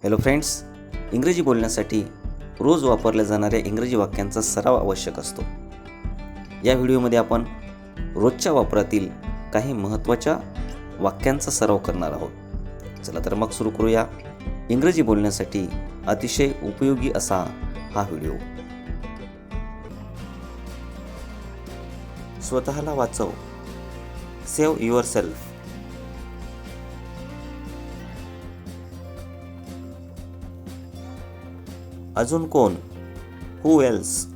Hello friends, इंग्रजी बोलण्यासाठी रोज वापरल्या जाणाऱ्या इंग्रजी वाक्यांचा सराव आवश्यक असतो. या व्हिडिओमध्ये आपण रोजच्या वापरातील काही महत्त्वाच्या वाक्यांचा सराव करणार आहोत. चला तर मग सुरू करूया इंग्रजी बोलण्यासाठी अतिशय उपयोगी असा हा व्हिडिओ. स्वतःला वाचव. Save your self. अजून कोण? हू एल्स.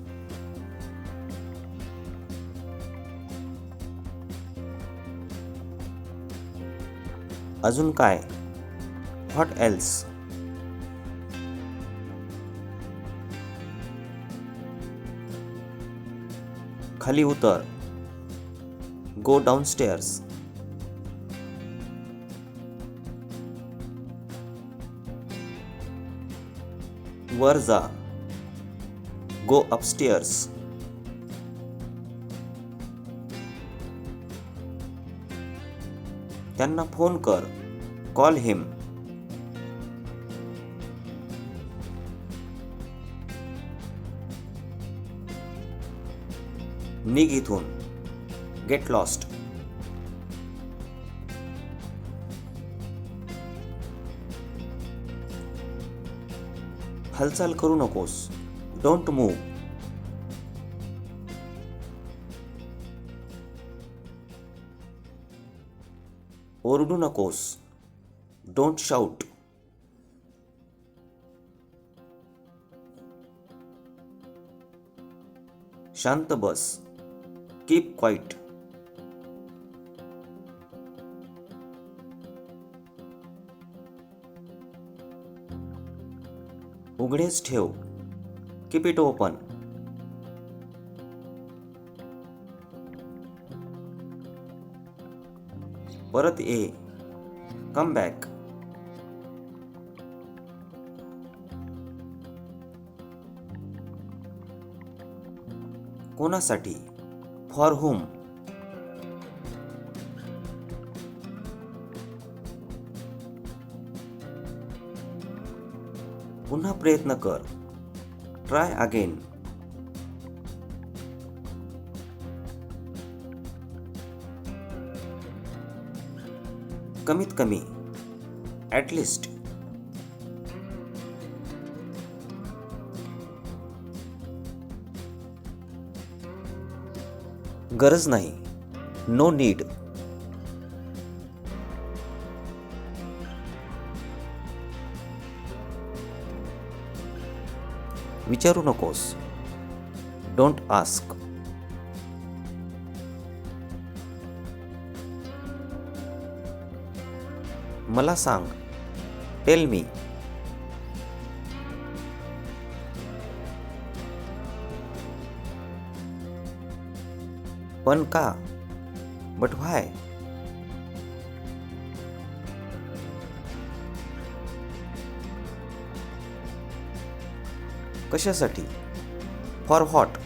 अजून काय? What else. खाली उतर. गो डाउनस्टेअर्स. वर जा. गो अपस्टेअर्स. त्यांना फोन कर. Call him. निघ इथून. Get lost. हालचाल करू नकोस. Don't move. ओरडू नकोस. Don't shout. शांत बस. Keep quiet. उघडेच ठेव. Keep it open. परत ये. Come back. कोणासाठी? For whom. पुन्हा प्रयत्न कर. Try again. कमीत कमी. At least. गरज नाही. No need. विचारू नकोस. Don't ask. मला सांग. Tell me. पण का? But why. कशासाठी? For what.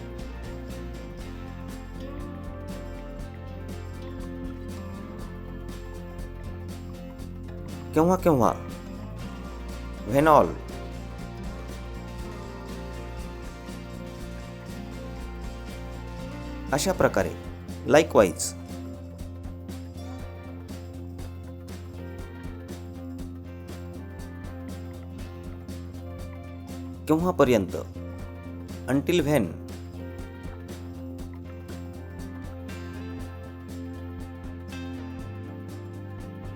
केव्हा केव्हा. When all. अशा प्रकारे. लाईकवाईज. केव्हापर्यंत? Until when.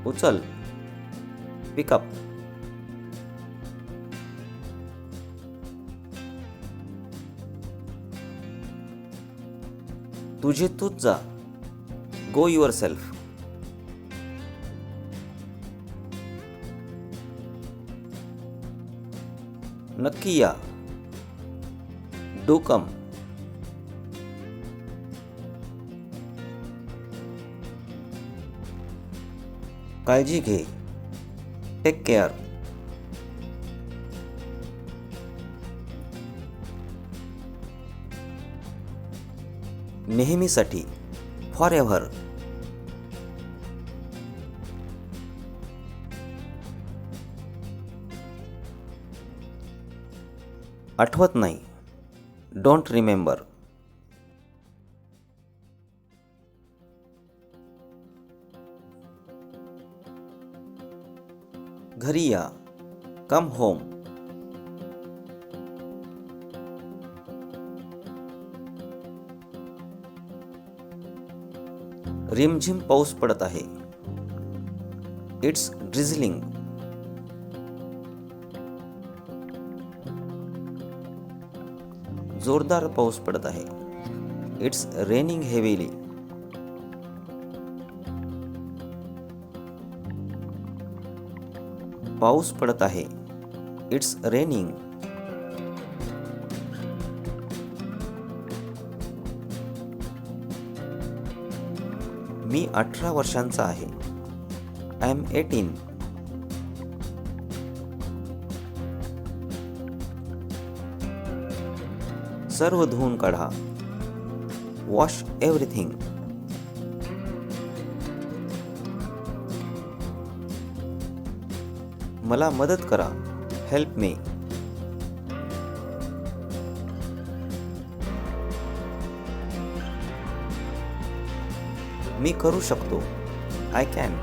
उचल. पिकअप. तुझे तूच जा. Go yourself. नक्की या. Do come. काळजी घे. Take care. नेहमीसाठी. Forever. आठवत नाही. Don't remember. घरी या. Come home. रिमझिम पाऊस पडत आहे. It's drizzling. जोरदार पाऊस पडत आहे. It's raining heavily. पाऊस पडत आहे. It's raining. मी 18 वर्षांचा आहे. I am 18. सर्व धुवून काढा. Wash everything. मला मदत करा. Help me. मी करू शकतो. I can.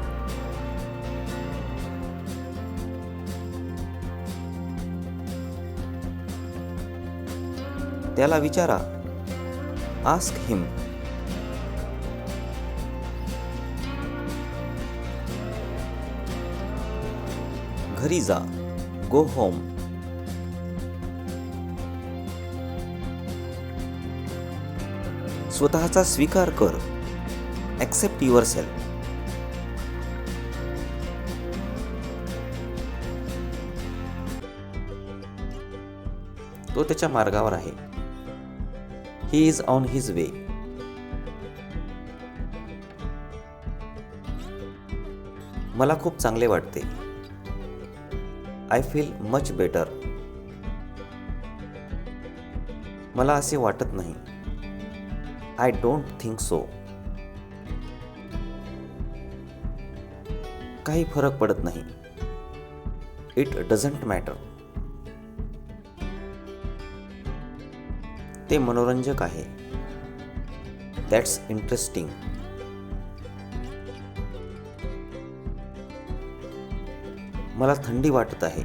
त्याला विचारा. आस्क हिम. घरी जा. Go home. स्वतःचा स्वीकार कर. Accept yourself. तो त्याच्या मार्गावर आहे. He is on his way. मला खूप चांगले वाटते. I feel much better. मला असे वाटत नाही. I don't think so. काही फरक पडत नाही. It doesn't matter. ते मनोरंजक आहे. That's interesting. मला थंडी वाटत आहे.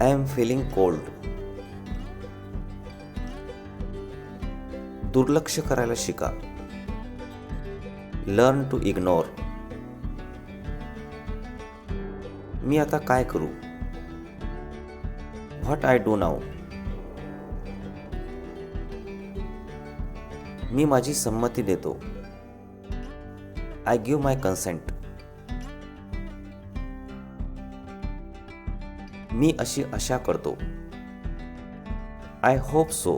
I am feeling cold. दुर्लक्ष करायला शिका. Learn to ignore. मी आता काय करू? What I do now. मी माझी संमती देतो. I give my consent. मी अशी आशा करतो. I hope so.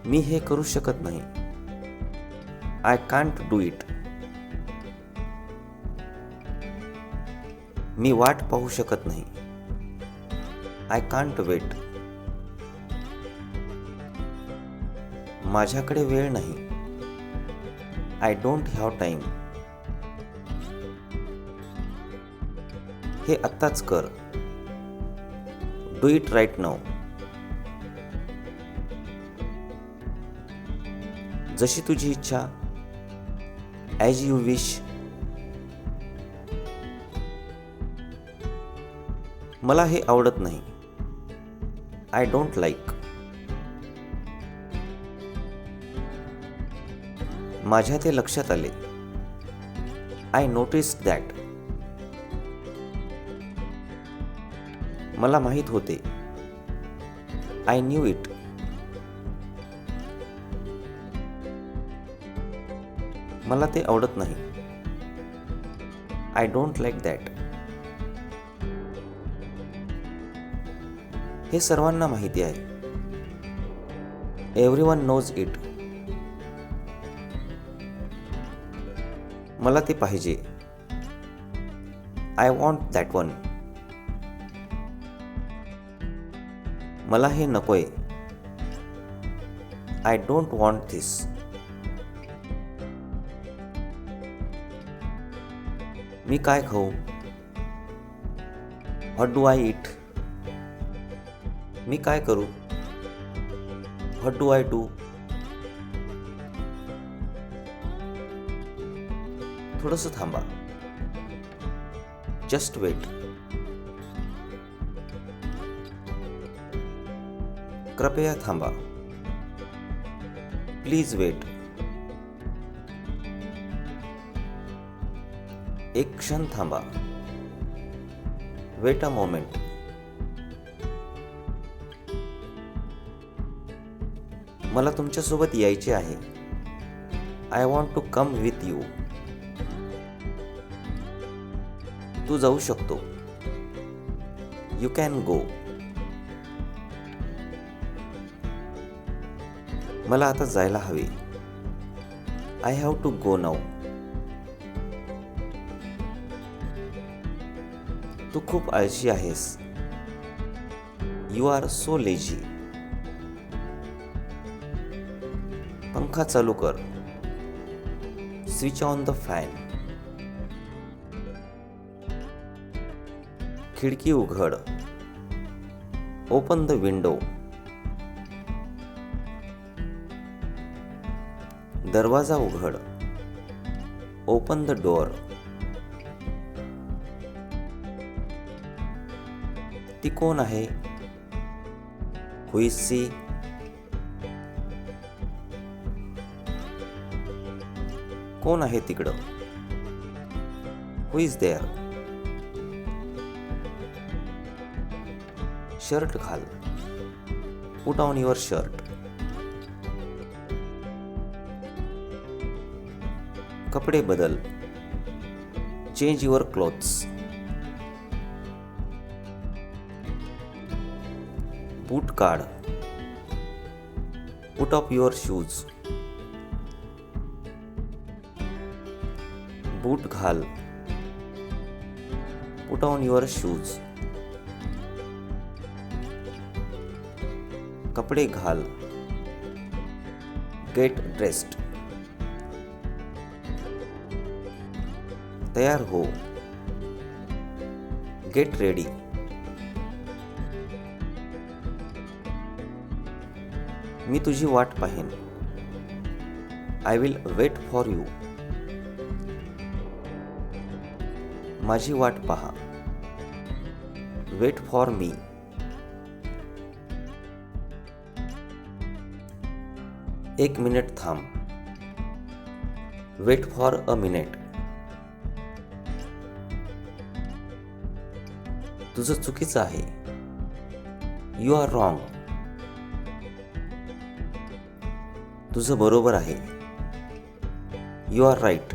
मी हे करू शकत नाही. I can't do it. मी वाट पाहू शकत नाही. I can't wait. माझ्याकडे वेळ नाही. I don't have time. हे आत्ताच कर. Do it right now. जशी तुझी इच्छा. As you wish. मला हे आवडत नाही. I don't like. माझ्या ते लक्षात आले. I noticed that. मला माहित होते. I knew it. मला ते आवडत नाही. I don't like that. हे सर्वांना माहिती आहे. Everyone knows it. मला ते पाहिजे. I want that one. मला हे नकोय. I don't want this. मी काय खाऊ? What do I eat? मी काय करू? What do I do? थोडंसं थांबा. Just wait. कृपया थांबा. Please wait. एक क्षण थांबा. Wait a moment. मला तुमच्यासोबत यायचे आहे. I want to come with you. तू जाऊ शकतो. You can go. मला आता जायला हवे. I have to go now. तू खूप आळशी आहेस. You are so lazy. पंखा चालू कर. Switch on the fan. खिडकी उघड. Open the window. दरवाजा उघड. Open the door. ती कोण आहे? Who is she? कोण आहे तिकडं? Who is there? शर्ट घाल. Put on your shirt. कपडे बदल. Change your clothes. बूट काढ. Put off your shoes. Boot घाल. Put on your shoes. कपडे घाल. Get dressed. तयार हो. Get ready. मी तुझी वाट पाहीन. I will wait for you. माझी वाट पहा. Wait for me. एक मिनिट थांब. Wait for a minute. तुझं चुकीचं आहे. You are wrong. तुझं बरोबर आहे. You are right.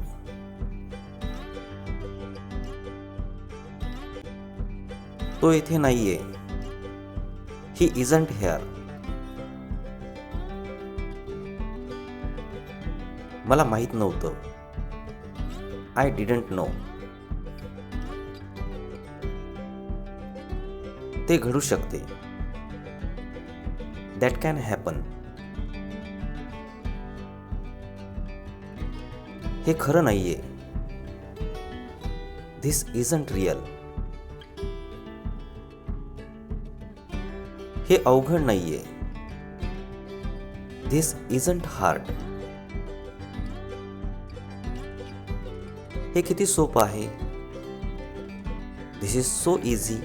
तो इथे नाहीये. He isn't here. मला माहित नव्हतं. I didn't know. ते घडू शकते. That can happen. हे खरं नाहीये. This isn't real. हे अवघड नाहीये. This isn't hard. हे किती सोपं आहे. This is so easy.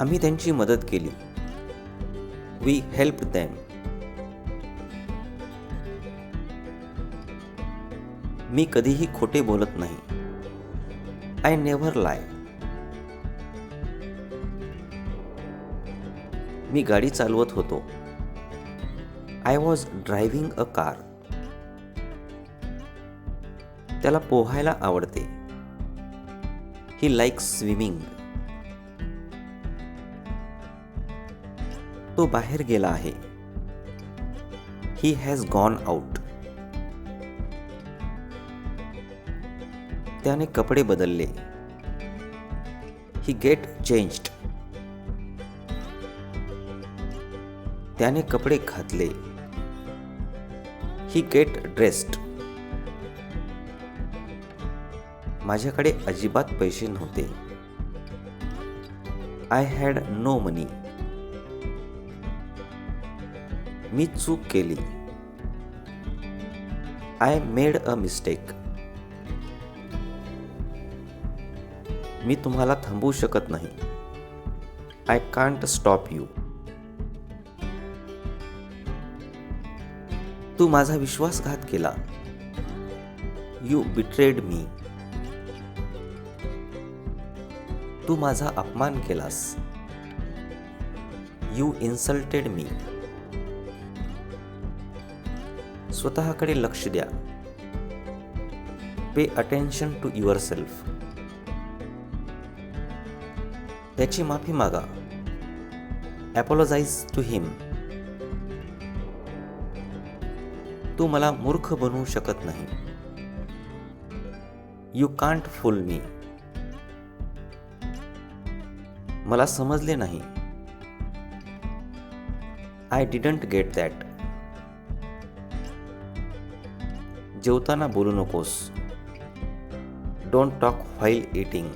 आम्ही त्यांची मदत केली. We help them. मी कधीही खोटे बोलत नाही. आय नेव्हर लाय. मी गाडी चालवत होतो. I was driving a car. त्याला पोहायला आवडते. He likes swimming. तो बाहेर गेला आहे. He has gone out. त्याने कपडे बदलले. He get changed. त्याने कपडे घातले. He get dressed. माझ्याकडे अजिबात पैसे नव्हते. I had no money. मी चूक केली. I made a mistake. मी तुम्हाला थांबवू शकत नाही. I can't stop you. तू माझा विश्वासघात केला. You betrayed me. तू माझा अपमान केलास. You insulted me. स्वतःकडे लक्ष द्या. Pay attention to yourself. त्याची माफी मागा. ॲपॉलोजाइज टू हिम. तू मला मूर्ख बनवू शकत नाही. You can't fool me. मला समजले नाही. I didn't get that. जेवताना बोलू नकोस. Don't talk while eating.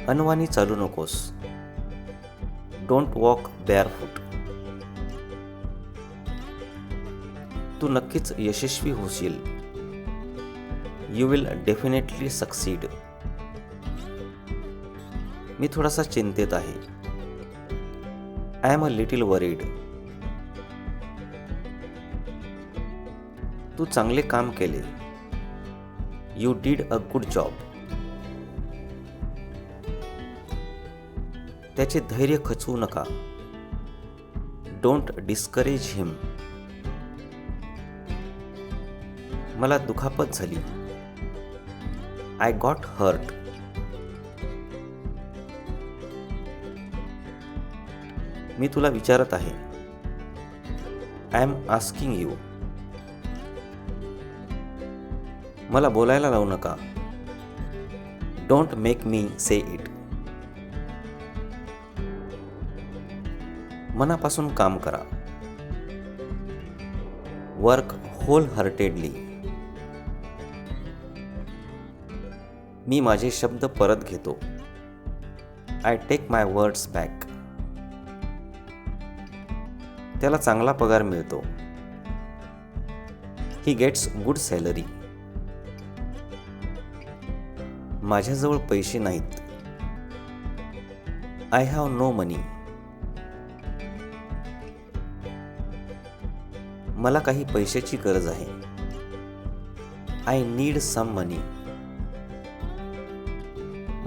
अनवाणी चालू नकोस. Don't walk barefoot. तू नक्कीच यशस्वी होशील. You will definitely succeed. मी थोडासा चिंतेत आहे. I am a little worried. तू चांगले काम केले. You did a good job. त्याचे धैर्य खचवू नका. Don't discourage him. मला दुखापत झाली. I got hurt. मी तुला विचारत आहे. I am asking you. मला बोलायला लावू नका. Don't make me say it. मनापासून काम करा. Work hole heartedly. मी माझे शब्द परत घेतो. I take my words back. त्याला चांगला पगार मिळतो. He gets good salary. माझ्याजवळ पैसे नाहीत. I have no money. मला काही पैशाची गरज आहे. I need some money.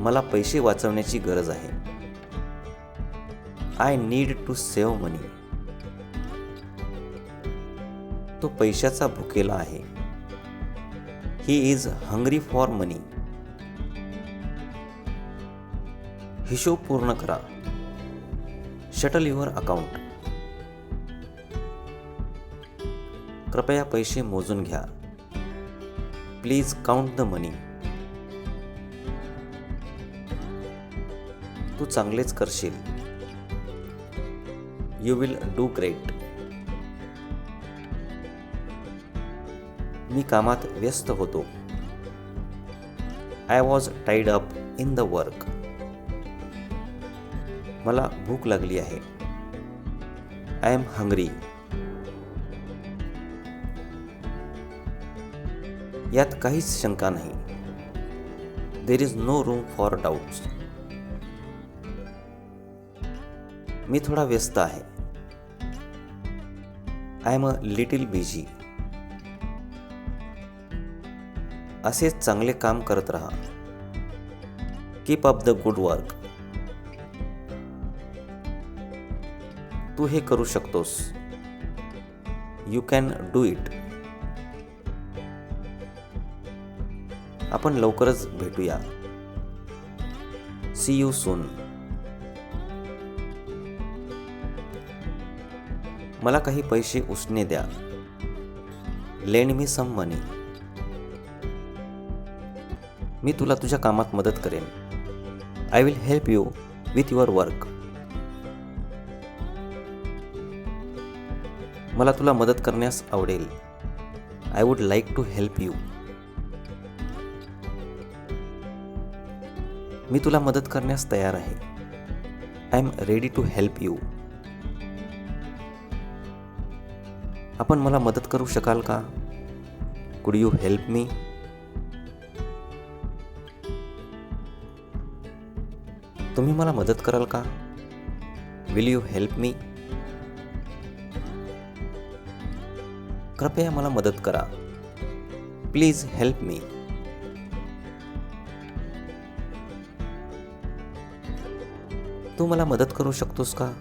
मला पैसे वाचवण्याची गरज आहे. I need to save money. तो पैशाचा भुकेला आहे. He is hungry for money. हिशोब पूर्ण करा. Settle your account. कृपया पैसे मोजून घ्या. Please count the money. तू चांगलेच करशील. You will do great. मी कामात व्यस्त होतो. I was tied up in the work. मला भूक लागली आहे. I am hungry. यात काहीच शंका नाही. There is no room for doubts. मी थोडा व्यस्त आहे. I am a little busy. असेच चांगले काम करत राहा. Keep up the good work. तू हे करू शकतोस. You can do it. आपण लवकरच भेटूया. See you soon. मला काही पैसे उसने द्या. Lend me some money. मी तुला तुझ्या कामात मदत करेन. I will help you with your work. मला तुला मदत करण्यास आवडेल. I would like to help you. मी तुला मदत करण्यास तयार आहे. I am ready to help you. आपण मला मदत करू शकाल का? कुड यू हेल्प मी? तुम्ही मला मदत कराल का? विल यू हेल्प मी? कृपया मला मदत करा. Please help me. तू मला मदत करू शकतोस का?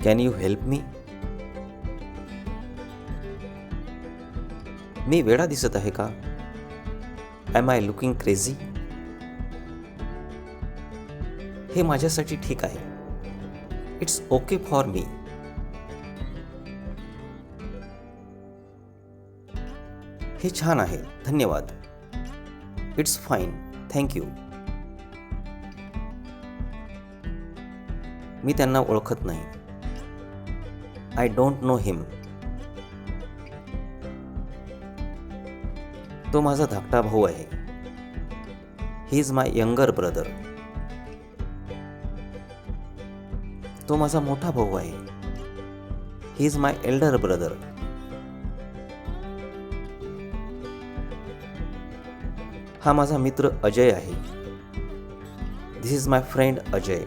Can you help me? मी वेडा दिसत आहे का? Am I looking crazy? हे माझ्यासाठी ठीक आहे. It's okay for me. हे छान आहे, धन्यवाद. It's fine, thank you. मी त्यांना ओळखत नाही. I don't know him. तो माझा धाकटा भाऊ आहे. He is my younger brother. तो माझा मोठा भाऊ आहे. He is my elder brother. हा माझा मित्र अजय आहे. This is my friend Ajay.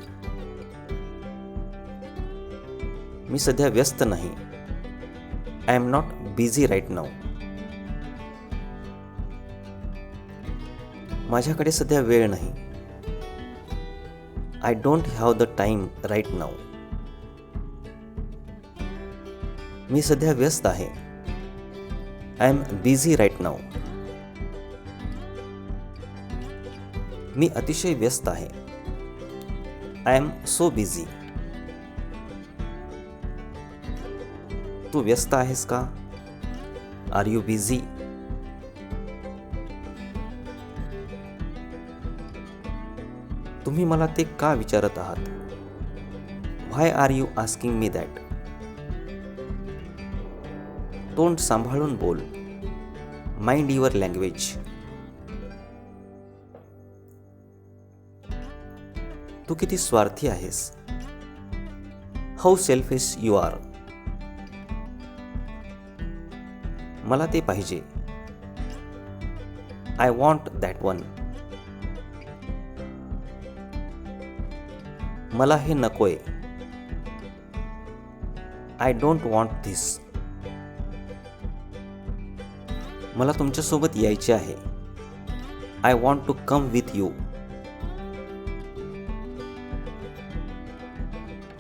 मी सध्या व्यस्त नाही. I am not busy right now. माझ्याकडे सध्या वेळ नाही. I don't have the time right now. मी सध्या व्यस्त आहे. I am busy right now. मी अतिशय व्यस्त आहे. I am so busy. तू व्यस्त आहेस का? Are you busy? तुम्ही मला ते का विचारत आहात? Why are you asking me that? तोंड सांभाळून बोल. Mind your language. तू किती स्वार्थी आहेस. How selfish you are. मला ते पाहिजे. I want that one. मला हे नकोय. I don't want this. मला तुमच्यासोबत यायचे आहे. I want to come with you.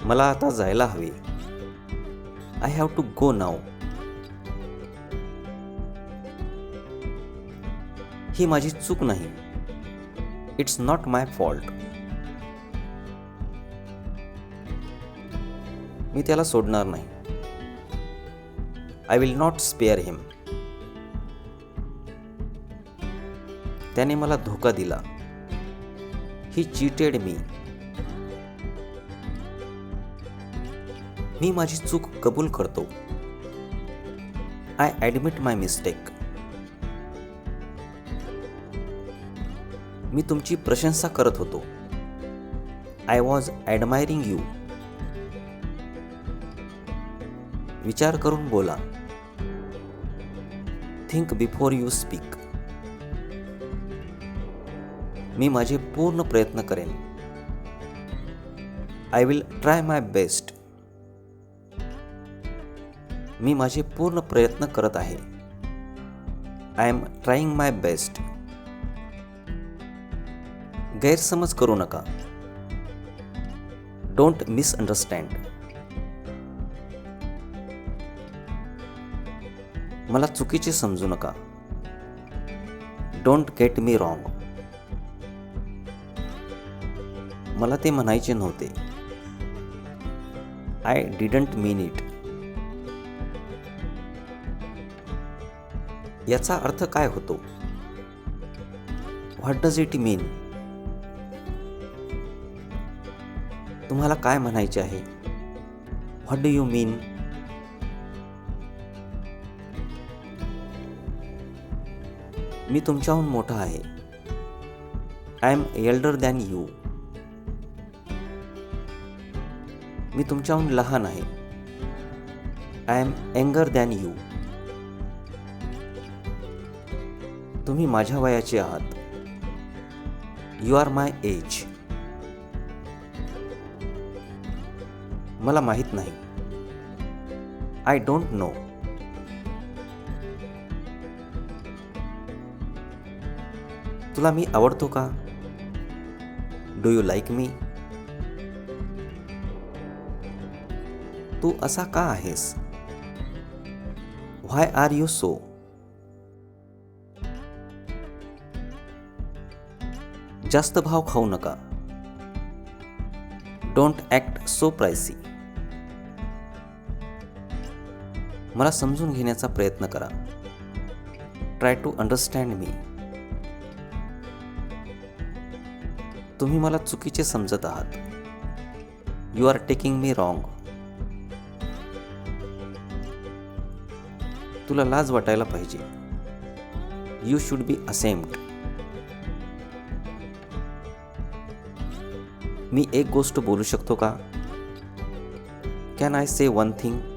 मला आता जायला हवे. I have to go now. ही माझी चूक नाही. It's not my fault. मी त्याला सोडणार नाही. I will not spare him. त्याने मला धोका दिला. ही चीटेड मी. मी माझी चूक कबूल करतो. I admit my mistake. मी तुमची प्रशंसा करत होतो. I was admiring you. विचार करून बोला. Think before you speak. मी माझे पूर्ण प्रयत्न करेन. I will try my best. मी माझे पूर्ण प्रयत्न करत आहे. I am trying my best. गैरसमज करू नका. Don't misunderstand. मला चुकीचे समजू नका. Don't get me wrong. मला ते म्हणायचे नव्हते. I didn't mean it. याचा अर्थ काय होतो? What does it mean? तुम्हाला काय म्हणायचे आहे? What do you mean? मी तुमच्याहून मोठा आहे. I am elder than you. मी तुमच्याहून लहान आहे. I am younger than you. तुम्ही माझ्या वयाचे आहात. You are my age. मला माहित नाही. I don't know. तुला मी आवडतो का? Do you like me? तू असा का आहेस? Why are you so? जास्त भाव खाऊ नका. Don't act so pricey. मला समजून घेण्याचा प्रयत्न करा. Try to understand me. तुम्ही मला चुकीचे समजत आहात. You are taking me wrong. तुला लाज वाटायला पाहिजे. You should be ashamed. मी एक गोष्ट बोलू शकतो का? Can I say one thing?